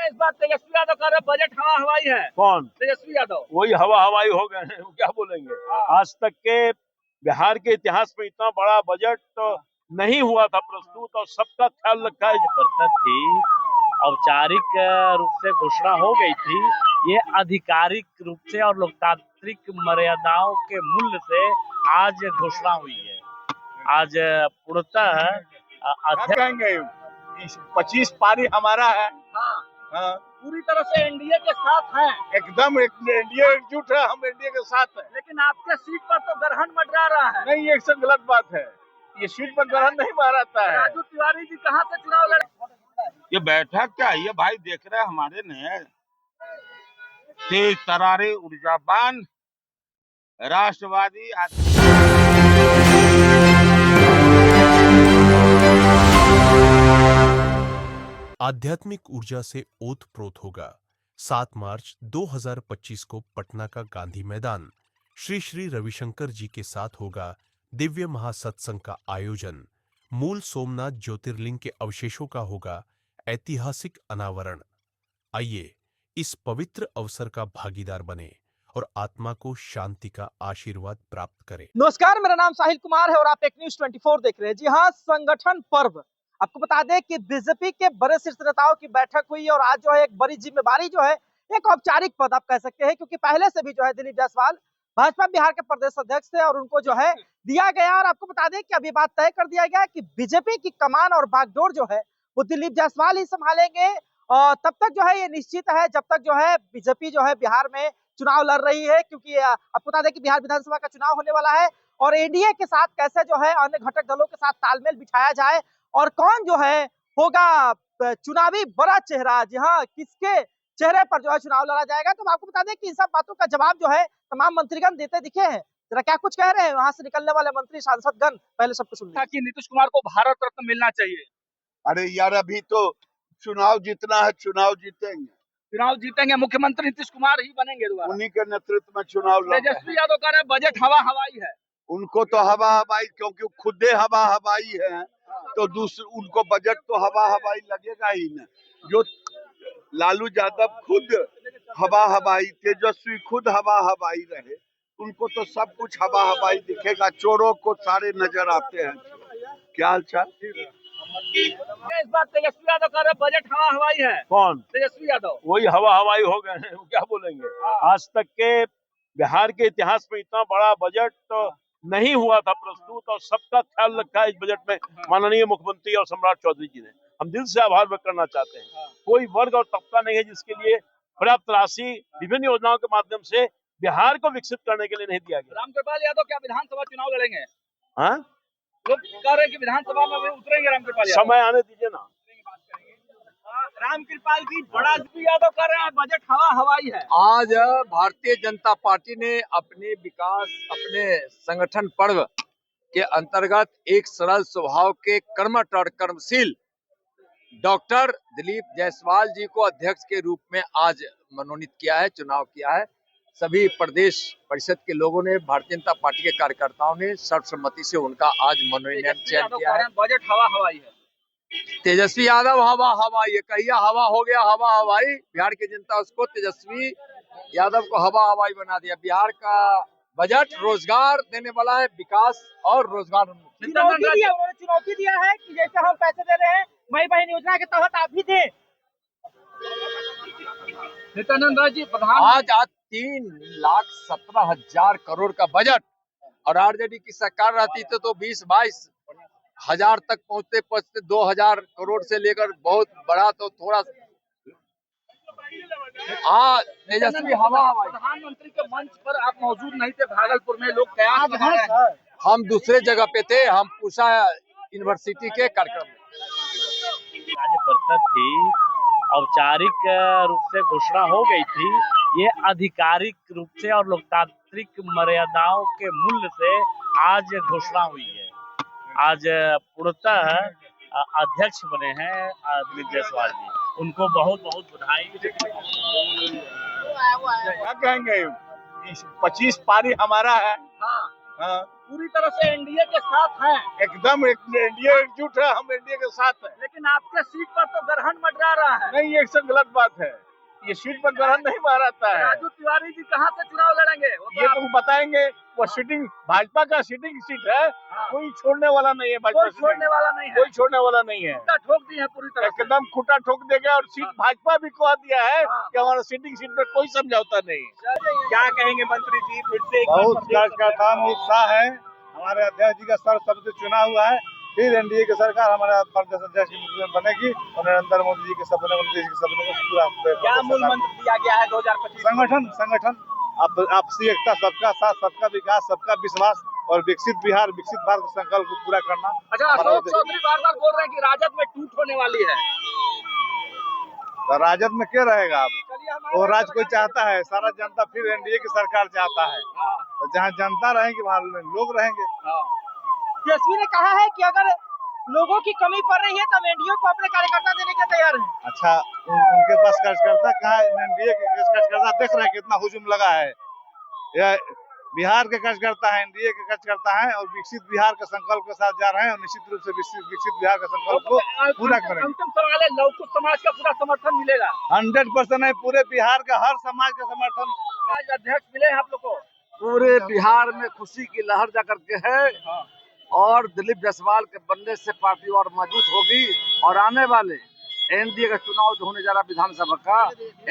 इस बार तेजस्वी यादव का बजट हवा हवाई है। कौन? तेजस्वी यादव। वही हवा हवाई हो गए हैं, क्या बोलेंगे। आज तक के बिहार के इतिहास में इतना बड़ा बजट तो नहीं हुआ था प्रस्तुत, और सबका ख्याल रखा है। बरसात थी, औपचारिक रूप से घोषणा हो गई थी। ये आधिकारिक रूप से और लोकतांत्रिक मर्यादाओं के मूल्य से आज घोषणा हुई है। आज पूर्णतः कहेंगे 25 पारी हमारा है। हाँ। पूरी तरह से एनडीए के साथ हैं। एकदम एनडीए एकजुट है, हम एनडीए के साथ हैं। लेकिन आपके सीट पर तो ग्रहण मंडरा रहा है। नहीं, ये सब गलत बात है। ये सीट पर ग्रहण नहीं मंडराता है। राजू तिवारी जी कहाँ से चुनाव लड़े? ये बैठक क्या है? ये भाई देख रहे हैं हमारे ने तेज तरारे ऊर्जावान राष्ट्रवादी आध्यात्मिक ऊर्जा से ओतप्रोत होगा 7 मार्च 2025 को पटना का गांधी मैदान। श्री श्री रविशंकर जी के साथ होगा दिव्य महासत्संग का आयोजन। मूल सोमनाथ ज्योतिर्लिंग के अवशेषों का होगा ऐतिहासिक अनावरण। आइए इस पवित्र अवसर का भागीदार बने और आत्मा को शांति का आशीर्वाद प्राप्त करें। नमस्कार, मेरा नाम साहिल कुमार है और आप एक न्यूज 24 देख रहे हैं। जी हाँ, संगठन पर्व। आपको बता दें कि बीजेपी के बड़े शीर्ष नेताओं की बैठक हुई और आज जो है एक बड़ी जिम्मेवारी जो है, एक औपचारिक पद आप कह सकते हैं, क्योंकि पहले से भी जो है दिलीप जायसवाल भाजपा बिहार के प्रदेश अध्यक्ष थे और उनको जो है दिया गया। और आपको बता दें कि अभी बात तय कर दिया गया कि बीजेपी की कमान और बागडोर जो है वो दिलीप जायसवाल ही संभालेंगे। और तब तक जो है ये निश्चित है जब तक जो है बीजेपी जो है बिहार में चुनाव लड़ रही है, क्योंकि आपको बता दें कि बिहार विधानसभा का चुनाव होने वाला है और एनडीए के साथ कैसे जो है अन्य घटक दलों के साथ तालमेल बिठाया जाए और कौन जो है होगा चुनावी बड़ा चेहरा। जी हाँ, किसके चेहरे पर जो है चुनाव लड़ा जाएगा। तो आपको बता दें कि इन सब बातों का जवाब जो है तमाम मंत्रीगण देते दिखे हैं। जरा क्या कुछ कह रहे हैं वहां से निकलने वाले मंत्री सांसदगण, पहले सब कुछ सुनिए। कि नीतीश कुमार को भारत रत्न मिलना चाहिए। अरे यार, अभी तो चुनाव जीतना है, चुनाव जीतेंगे। चुनाव जीतेंगे, मुख्यमंत्री नीतीश कुमार ही बनेंगे दोबारा। उन्हीं के नेतृत्व में चुनाव लड़ रहे हैं। तेजस्वी यादव का बजट हवा हवाई है। उनको तो हवा हवाई, क्योंकि खुदे हवा हवाई है, तो दूसरे उनको बजट तो हवा हवाई लगेगा ही ना। जो लालू यादव खुद हवा हवाई, तेजस्वी खुद हवा हवाई रहे, उनको तो सब कुछ हवा हवाई दिखेगा। चोरों को सारे नजर आते हैं। क्या हाल चाल? इस बार तेजस्वी यादव का बजट हवा हवाई है। कौन? तेजस्वी यादव। वही हवा हवाई हो गए हैं, क्या बोलेंगे। आज तक के बिहार के इतिहास में इतना बड़ा बजट तो नहीं हुआ था प्रस्तुत, और सबका ख्याल रखा है इस बजट में माननीय मुख्यमंत्री और सम्राट चौधरी जी ने। हम दिल से आभार व्यक्त करना चाहते हैं। कोई वर्ग और तबका नहीं है जिसके लिए पर्याप्त राशि विभिन्न योजनाओं के माध्यम से बिहार को विकसित करने के लिए नहीं दिया गया। रामकृपाल यादव क्या विधानसभा चुनाव लड़ेंगे? हाँ, लोग कह रहे हैं कि विधानसभा में भी उतरेंगे रामकृपाल यादव। समय आने दीजिए ना। रामकृपाल जी, बड़ा यादव कर रहे हैं बजट हवा हवाई है। आज भारतीय जनता पार्टी ने अपने विकास, अपने संगठन पर्व के अंतर्गत एक सरल स्वभाव के कर्मठ और कर्मशील डॉक्टर दिलीप जायसवाल जी को अध्यक्ष के रूप में आज मनोनीत किया है, चुनाव किया है। सभी प्रदेश परिषद के लोगों ने, भारतीय जनता पार्टी के कार्यकर्ताओं ने सर्वसम्मति से उनका आज मनोनयन चयन किया है। बजट हवा हवाई है। तेजस्वी यादव हवा हवाई है, कहिया हवा हो गया हवा हवाई। बिहार की जनता उसको तेजस्वी यादव को हवा हवाई बना दिया। बिहार का बजट रोजगार देने वाला है, विकास और रोजगार उन्मुख। चुनौती दिया है कि जैसे हम पैसे दे रहे हैं माई बहन योजना के तहत आप भी दें। नित्यानंद राय जी, आज 3,17,000 करोड़ का बजट, और आरजेडी की सरकार रहती तो 20-22 हजार तक पहुंचते 2,000 करोड़ से लेकर बहुत बड़ा तो थोड़ा। तेजस्वी हवा हवाई। प्रधानमंत्री के मंच पर आप मौजूद नहीं थे, भागलपुर में लोग कयास लगा रहे हैं। हम दूसरे जगह पे थे, हम पूषा यूनिवर्सिटी के कार्यक्रम में। आज बरसात थी, औपचारिक रूप से घोषणा हो गई थी। ये आधिकारिक रूप से और लोकतांत्रिक मर्यादाओं के मूल्य से आज घोषणा हुई है। आज पूर्णतः अध्यक्ष बने हैं दिलीप जायसवाल जी, उनको बहुत बहुत बधाई। क्या कहेंगे 25 पारी हमारा है। हाँ, पूरी तरह से एनडीए के साथ हैं, एकदम एनडीए एकजुट है, हम एनडीए के साथ हैं। लेकिन आपके सीट पर तो ग्रहण मंडरा रहा है। नहीं, ये सब गलत बात है। ये सीट पर ग्रहण नहीं मारता है। राजू तिवारी जी कहाँ से चुनाव लड़ेंगे? वो तो ये आप- तो बताएंगे। वो सीटिंग भाजपा का सीटिंग सीट है, कोई छोड़ने वाला नहीं है। भाजपा कोई छोड़ने वाला नहीं है, कोई छोड़ने वाला नहीं है। खुट्टा ठोक दी है पूरी तरह से। एकदम खुटा ठोक देगा और सीट भाजपा भी कह दिया है हाँ। कि हमारा सीटिंग सीट पे कोई समझौता नहीं। क्या कहेंगे मंत्री जी? फिर से एक बार बहुत प्रदेश कार्यकर्ता में उत्साह है। हमारे अध्यक्ष जी का सर्वसम्मति चुना हुआ है। फिर एनडीए की सरकार हमारे प्रदेश अध्यक्ष की बनेगी और नरेंद्र मोदी जी के सपने मोदी जी के सपने को पूरा क्या मूल मंत्र दिया गया है 2025? संगठन आपसी एकता, सबका साथ, सबका विकास, सबका विश्वास और विकसित बिहार, विकसित भारत के संकल्प को पूरा करना। अच्छा, अशोक चौधरी बार बार बोल रहे हैं कि राजद में टूट होने वाली है। तो राजद में क्या रहेगा अब? वो राज कोई चाहता है, सारा जनता फिर एनडीए की सरकार चाहता है। तो जहाँ जनता रहेगी वहाँ लोग रहेंगे। तेजस्वी ने कहा है कि अगर लोगों की कमी पड़ रही है तब एनडीए को अपने कार्यकर्ता देने के तैयार है। अच्छा, उनके पास कार्यकर्ता कहाँ है? एनडीए के कार्यकर्ता देख रहे हैं कितना हुजूम लगा है। यह बिहार के कार्यकर्ता है, एनडीए के कार्यकर्ता हैं और विकसित बिहार के संकल्प के साथ जा रहे हैं और निश्चित रूप से विकसित बिहार के संकल्प को पूरा करेंगे। अंतिम सवाल है, लौकिक समाज का पूरा समर्थन मिलेगा? 100% है। पूरे बिहार का हर समाज का समर्थन। आज अध्यक्ष मिले हैं आप लोग को? पूरे बिहार में खुशी की लहर जा करके है और दिलीप जायसवाल के बनने से पार्टी और मजबूत होगी और आने वाले एनडीए का चुनाव जो होने जा रहा विधानसभा का,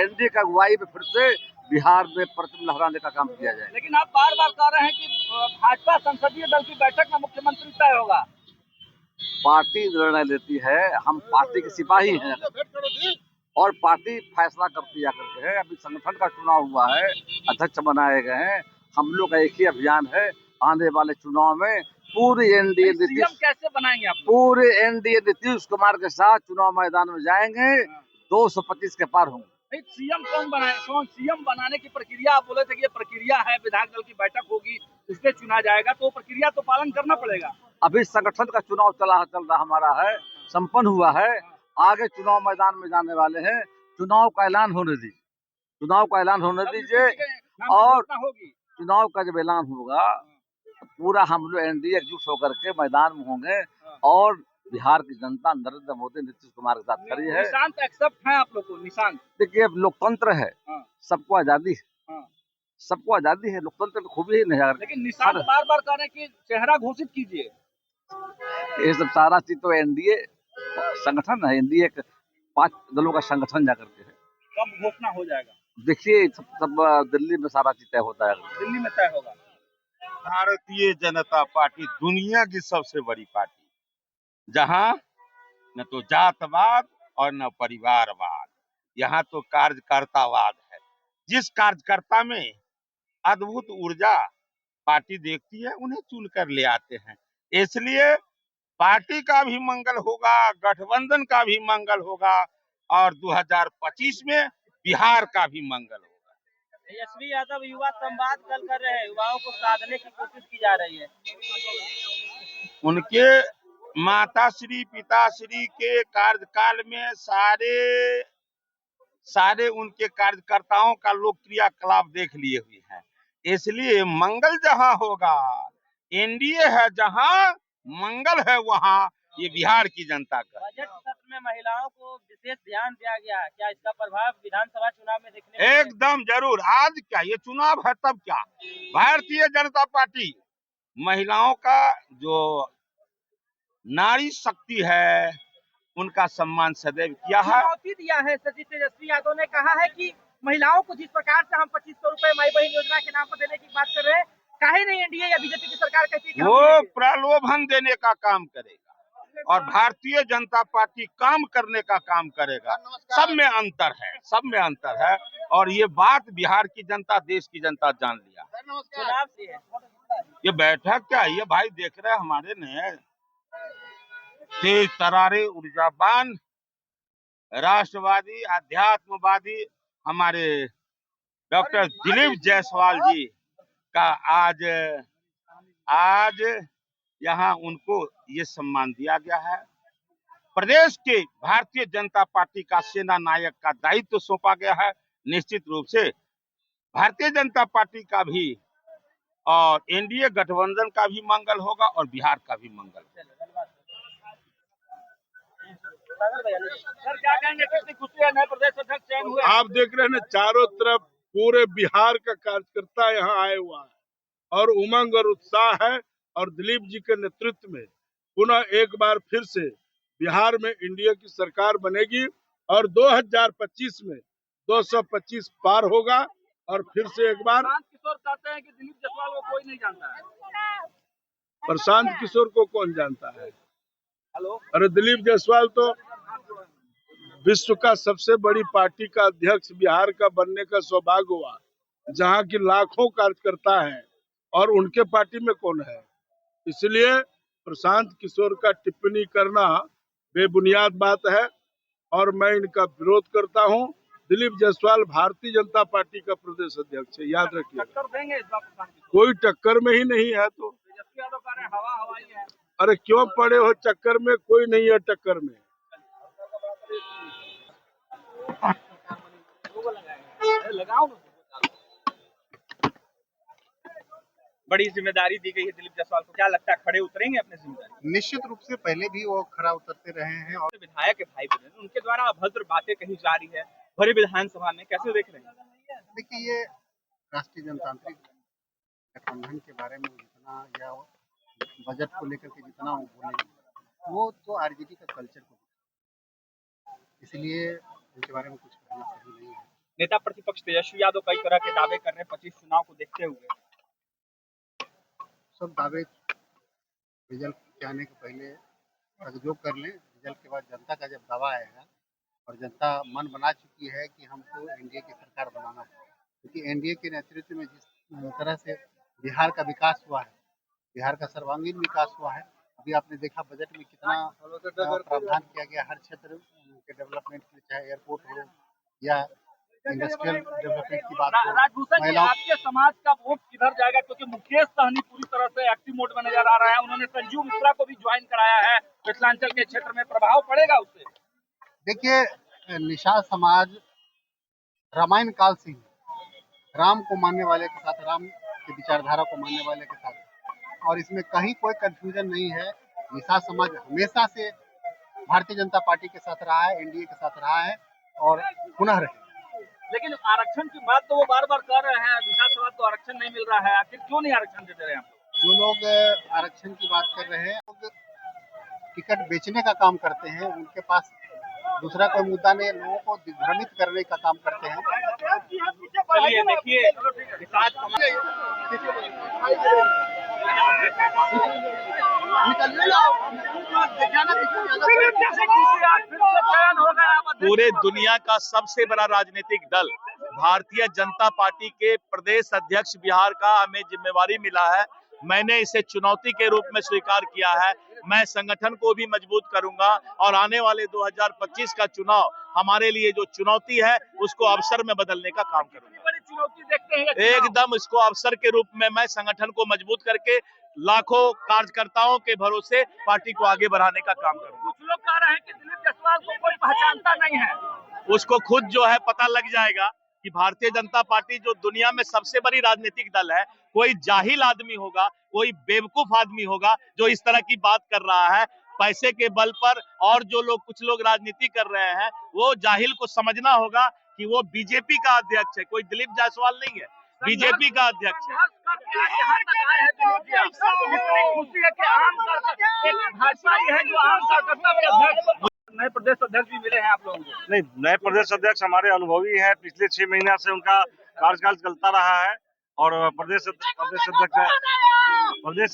एनडीए का अगुवाई में फिर से बिहार में प्रतिम लहराने का काम किया जाए। लेकिन आप बार बार कह रहे हैं कि भाजपा संसदीय दल की बैठक में मुख्यमंत्री तय होगा। पार्टी निर्णय लेती है, हम पार्टी के सिपाही हैं और पार्टी फैसला करती है करके है। अभी संगठन का चुनाव हुआ है, अध्यक्ष बनाए गए हैं, हम लोग का एक ही अभियान है। आने वाले चुनाव में पूरे एनडीए सीएम कैसे बनाएंगे आप लोग? पूरे एनडीए नीतीश कुमार के साथ चुनाव मैदान में जाएंगे, 225 के पार होंगे। नहीं, सीएम कौन बनाए? कौन सीएम बनाने की प्रक्रिया? आप बोले थे कि ये प्रक्रिया है, विधायक दल की बैठक होगी, उससे चुना जाएगा, तो प्रक्रिया तो पालन करना पड़ेगा। अभी संगठन का चुनाव चल रहा हमारा है, संपन्न हुआ है। आगे चुनाव मैदान में जाने वाले हैं। चुनाव का ऐलान होने दीजिए, चुनाव का ऐलान होने दीजिए और होगी चुनाव का जब ऐलान होगा तो पूरा हम लोग एनडीए एकजुट होकर के मैदान में होंगे और बिहार की जनता नरेंद्र मोदी नीतीश कुमार के साथ खड़ी है। निशांत एक्सेप्ट है आप लोग को? निशांत देखिए, अब लोकतंत्र है, सबको आजादी है, हाँ। सबको आजादी है, लोकतंत्र की खूबी ही नहीं है। लेकिन निशांत बार बार कह रहे हैं कि चेहरा घोषित कीजिए। ये सब सारा चीज तो एनडीए संगठन है, एनडीए 5 दलों का संगठन जाकर के है। कब घोषणा हो जाएगा? देखिए, सब दिल्ली में सारा चीज तय होता है। दिल्ली में तय होगा। भारतीय जनता पार्टी दुनिया की सबसे बड़ी पार्टी, जहां न तो जातवाद और न परिवारवाद, यहाँ तो कार्यकर्तावाद है। जिस कार्यकर्ता में अद्भुत ऊर्जा पार्टी देखती है, उन्हें चुनकर ले आते हैं। इसलिए पार्टी का भी मंगल होगा, गठबंधन का भी मंगल होगा और 2025 में बिहार का भी मंगल होगा। तेजस्वी यादव युवा संवाद कल कर रहे हैं, युवाओं को साधने की कोशिश की जा रही है। उनके माताश्री पिताश्री के कार्यकाल में सारे उनके कार्यकर्ताओं का लोग क्रियाकलाप देख लिए हुए हैं। इसलिए मंगल जहां होगा, एनडीए है जहां, मंगल है वहां ये बिहार की जनता का। बजट सत्र में महिलाओं को विशेष ध्यान दिया गया है, क्या इसका प्रभाव विधानसभा चुनाव में देखने को मिलेगा? एकदम जरूर। आज क्या ये चुनाव है तब क्या, भारतीय जनता पार्टी महिलाओं का जो नारी शक्ति है उनका सम्मान सदैव किया है। चुनौती दिया है सचिव तेजस्वी यादव ने, कहा है कि महिलाओं को जिस प्रकार से हम 2500 रुपए माई बहन योजना के नाम पर देने की बात कर रहे हैं, काहे नहीं एनडीए या बीजेपी की सरकार कहती है कि हम वो देंगे? प्रलोभन देने का काम करेगा और भारतीय जनता पार्टी काम करने का काम करेगा। सब में अंतर है, सब में अंतर है और ये बात बिहार की जनता, देश की जनता जान लिया। चुनाव से है। ये बैठक क्या है? ये भाई देख रहे हैं हमारे ने तेज तरारे ऊर्जावान राष्ट्रवादी आध्यात्मवादी हमारे डॉक्टर दिलीप जायसवाल जी का आज यहाँ उनको ये सम्मान दिया गया है। प्रदेश के भारतीय जनता पार्टी का सेना नायक का दायित्व सौंपा गया है। निश्चित रूप से भारतीय जनता पार्टी का भी और एनडीए गठबंधन का भी मंगल होगा और बिहार का भी मंगल होगा। सर क्या कहेंगे, कितनी खुशी है नए प्रदेश अध्यक्ष चयन हुए? आप देख रहे हैं ना, चारों तरफ पूरे बिहार का कार्यकर्ता यहाँ आए हुआ है और उमंग और उत्साह है। और दिलीप जी के नेतृत्व में पुनः एक बार फिर से बिहार में एनडीए की सरकार बनेगी और 2025 में 225 पार होगा। और फिर से एक बार प्रशांत किशोर कहते हैं कि दिलीप जायसवाल को कोई नहीं जानता है। प्रशांत किशोर को कौन जानता है? हेलो, अरे दिलीप जायसवाल तो विश्व का सबसे बड़ी पार्टी का अध्यक्ष बिहार का बनने का सौभाग्य हुआ, जहाँ की लाखों कार्यकर्ता हैं और उनके पार्टी में कौन है। इसलिए प्रशांत किशोर का टिप्पणी करना बेबुनियाद बात है और मैं इनका विरोध करता हूं। दिलीप जायसवाल भारतीय जनता पार्टी का प्रदेश अध्यक्ष है, याद रखिए। टक्कर देंगे इस बार प्रशांत किशोर? कोई टक्कर में ही नहीं है तो तेजस्वी यादव कह रहे हैं हवा हवाई है। अरे क्यों पड़े हो चक्कर में? कोई नहीं है टक्कर में। लगाओ बड़ी जिम्मेदारी दी गई है दिलीप जायसवाल को, क्या लगता है खड़े उतरेंगे अपने जिम्मेदारी? निश्चित रूप से पहले भी वो खरा उतरते रहे हैं और विधायक है भाई बहन, उनके द्वारा अभद्र बातें कही जा रही है भरी विधानसभा में, कैसे देख रहे हैं? देखिए ये राष्ट्रीय जनतांत्रिक गठबंधन के बारे में जितना या बजट को लेकर के जितना वो बोलेंगे वो तो आरजेडी का कल्चर को, इसलिए उनके बारे में कुछ कहना सही नहीं है। नेता प्रतिपक्ष तेजस्वी यादव कई तरह के दावे कर रहे हैं 25 चुनाव को देखते हुए। सब दावे रिजल्ट के आने के पहले जो कर लें, रिजल्ट के बाद जनता का जब दावा आएगा और जनता मन बना चुकी है कि हमको एनडीए की सरकार बनाना है, क्योंकि एनडीए के नेतृत्व में जिस तरह से बिहार का विकास हुआ है, बिहार का सर्वांगीण विकास हुआ है। अभी आपने देखा बजट में कितना प्रावधान किया गया हर क्षेत्र के डेवलपमेंट के लिए, चाहे एयरपोर्ट हो या इंडस्ट्रियल डेवलपमेंट की बात हो। राजभूषण जी, आपके समाज का वोट किधर जाएगा, क्योंकि मुकेश सहनी पूरी तरह से एक्टिव मोड में नजर आ रहा है, उन्होंने संजीव मिश्रा को भी ज्वाइन कराया है मिथिलांचल के क्षेत्र में, प्रभाव पड़ेगा उससे? देखिए निषाद समाज रामायण काल से ही राम को मानने वाले के साथ, राम की विचारधारा को मानने वाले के साथ, और इसमें कहीं कोई कंफ्यूजन नहीं है। निषाद समाज हमेशा से भारतीय जनता पार्टी के साथ रहा है, एनडीए के साथ रहा है और पुनः रहे। लेकिन आरक्षण की बात तो वो बार बार कर रहे हैं, निषाद समाज को आरक्षण नहीं मिल रहा है, आखिर क्यों नहीं आरक्षण दे रहे हैं? जो लोग आरक्षण की बात कर रहे हैं, लोग टिकट बेचने का काम करते हैं, उनके पास दूसरा कोई मुद्दा नहीं, लोगों को दिग्भ्रमित करने का काम करते हैं। चलिए देखिए, निषाद पूरे दुनिया का सबसे बड़ा राजनीतिक दल भारतीय जनता पार्टी के प्रदेश अध्यक्ष बिहार का हमें जिम्मेवारी मिला है। मैंने इसे चुनौती के रूप में स्वीकार किया है। मैं संगठन को भी मजबूत करूंगा और आने वाले 2025 का चुनाव हमारे लिए जो चुनौती है उसको अवसर में बदलने का काम करूंगा। बड़ी चुनौती देखते हैं एकदम इसको अवसर के रूप में मैं संगठन को मजबूत करके लाखों कार्यकर्ताओं के भरोसे पार्टी को आगे बढ़ाने का काम करूंगा। कुछ लोग कह रहे हैं कि दिलीप जायसवाल को कोई पहचानता नहीं है। उसको खुद जो है पता लग जाएगा कि भारतीय जनता पार्टी जो दुनिया में सबसे बड़ी राजनीतिक दल है, कोई जाहिल आदमी होगा, कोई बेवकूफ आदमी होगा जो इस तरह की बात कर रहा है पैसे के बल पर। और जो लोग कुछ लोग राजनीति कर रहे हैं वो जाहिल को समझना होगा कि वो बीजेपी का अध्यक्ष है, कोई दिलीप जायसवाल नहीं है, बीजेपी का अध्यक्ष है। नए प्रदेश अध्यक्ष भी मिले हैं आप लोगों को? नहीं, नए प्रदेश अध्यक्ष हमारे अनुभवी हैं, पिछले 6 महीना से उनका कार्यकाल चलता रहा है और प्रदेश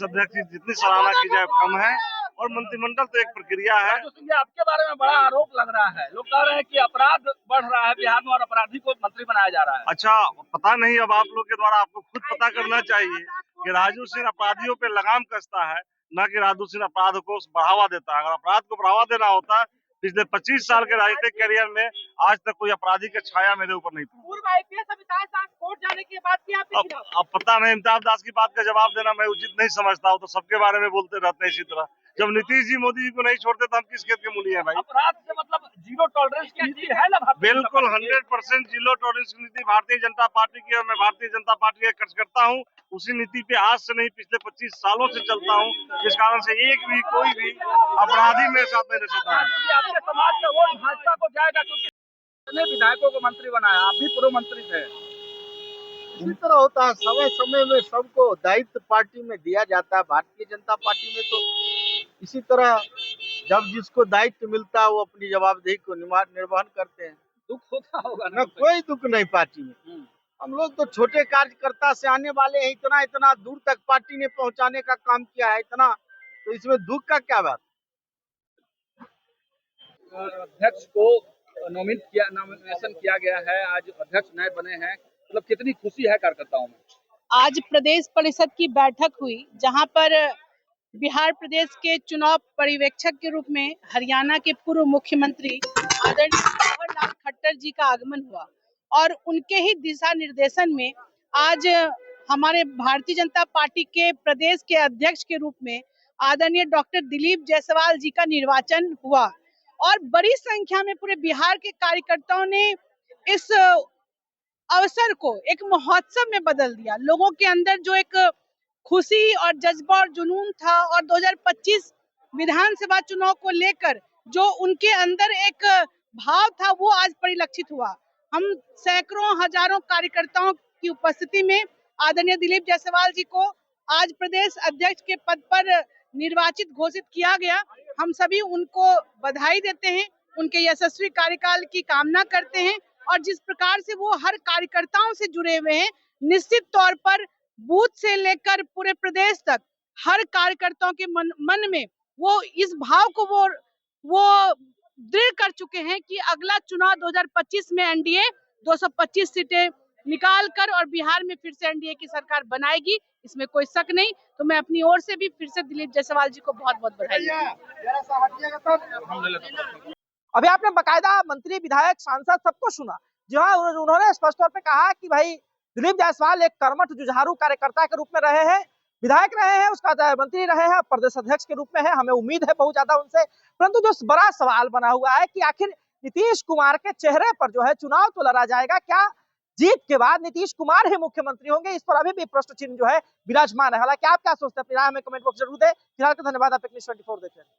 अध्यक्ष की जितनी सराहना की जाए कम है। और मंत्रिमंडल तो एक प्रक्रिया है। आपके बारे में बड़ा आरोप लग रहा है, लोग कह रहे हैं कि अपराध बढ़ रहा है बिहार में और अपराधी को मंत्री बनाया जा रहा है। अच्छा, पता नहीं, अब आप लोग के द्वारा आपको खुद पता करना चाहिए कि राजू सिंह अपराधियों पे लगाम कसता है, न कि राजू सिंह अपराध को बढ़ावा देता है। अगर अपराध को बढ़ावा देना होता पिछले 25 साल के राजनीतिक करियर में आज तक कोई अपराधी का छाया मेरे ऊपर नहीं पड़ा। पूर्व आईपीएस अमिताभ दास कोर्ट जाने के बाद भी आपके खिलाफ अब पता नहीं, अमिताभ दास की बात का जवाब देना मैं उचित नहीं समझता हूँ, तो सबके बारे में बोलते रहते हैं इसी तरह। जब नीतीश जी मोदी जी को नहीं छोड़ते तो हम किस खेत के मूली हैं भाई। अपराध से मतलब जीरो टॉलरेंस की नीति है ना भारतीय जनता बिल्कुल पार्टी की? 100% जीरो टॉलरेंस की नीति भारतीय जनता पार्टी की, और मैं भारतीय जनता पार्टी का कार्यकर्ता हूँ। उसी नीति पे आज से नहीं पिछले 25 सालों से चलता हूँ, जिस कारण से कोई भी अपराधी मेरे साथ नहीं रह सकता है। आपके समाज का वोट भाजपा को जाएगा क्योंकि विधायकों को मंत्री बनाया, आप भी पूर्व मंत्री थे। इसी तरह होता है, समय समय में सबको दायित्व पार्टी में दिया जाता है। भारतीय जनता पार्टी में तो इसी तरह जब जिसको दायित्व मिलता है वो अपनी जवाबदेही को निर्वहन करते हैं। दुख होता होगा न कोई दुख नहीं पार्टी में। हम लोग तो छोटे कार्यकर्ता से आने वाले हैं, इतना इतना दूर तक पार्टी ने पहुंचाने का काम किया है, इतना तो इसमें दुख का क्या बात। अध्यक्ष को नॉमिनेशन किया गया है, आज अध्यक्ष नए बने हैं, मतलब कितनी खुशी है कार्यकर्ताओं में? आज प्रदेश परिषद की बैठक हुई जहां पर बिहार प्रदेश के चुनाव पर्यवेक्षक के रूप में हरियाणा के पूर्व मुख्यमंत्री आदरणीय मनोहर लाल खट्टर जी का आगमन हुआ और उनके ही दिशा निर्देशन में आज हमारे भारतीय जनता पार्टी के प्रदेश के अध्यक्ष के रूप में आदरणीय डॉक्टर दिलीप जायसवाल जी का निर्वाचन हुआ और बड़ी संख्या में पूरे बिहार के कार्यकर्ताओं ने इस अवसर को एक महोत्सव में बदल दिया। लोगों के अंदर जो एक खुशी और जज्बा और जुनून था और 2025 विधानसभा चुनाव को लेकर जो उनके अंदर एक भाव था वो आज परिलक्षित हुआ। हम सैकड़ों हजारों कार्यकर्ताओं की उपस्थिति में आदरणीय दिलीप जायसवाल जी को आज प्रदेश अध्यक्ष के पद पर निर्वाचित घोषित किया गया। हम सभी उनको बधाई देते हैं, उनके यशस्वी कार्यकाल की कामना करते हैं और जिस प्रकार से वो हर कार्यकर्ताओं से जुड़े हुए हैं, निश्चित तौर पर बूथ से लेकर पूरे प्रदेश तक हर कार्यकर्ताओं के मन में वो इस भाव को वो दृढ़ कर चुके हैं कि अगला चुनाव 2025 में एनडीए 225 सीटें निकाल कर और बिहार में फिर से एनडीए की सरकार बनाएगी, इसमें कोई शक नहीं। तो मैं अपनी ओर से भी फिर से दिलीप जायसवाल जी को बहुत बहुत बधाई देती हूं। अभी आपने बकायदा मंत्री, विधायक, सांसद सबको सुना, जहां उन्होंने स्पष्ट तौर पे कहा कि भाई दिलीप जायसवाल एक कर्मठ जुझारू कार्यकर्ता के रूप में रहे हैं, विधायक रहे हैं, उसका मंत्री रहे हैं, प्रदेश अध्यक्ष के रूप में है, हमें उम्मीद है बहुत ज्यादा उनसे। परंतु जो बड़ा सवाल बना हुआ है कि आखिर नीतीश कुमार के चेहरे पर जो है चुनाव तो लड़ा जाएगा, क्या जीत के बाद नीतीश कुमार ही मुख्यमंत्री होंगे? इस पर अभी भी प्रश्न चिन्ह जो है विराजमान है। हालांकि आप क्या सोचते हैं, अपनी राय हमें कमेंट बॉक्स जरूर दें। फिलहाल धन्यवाद। आप न्यूज़ 24 देख रहे हैं।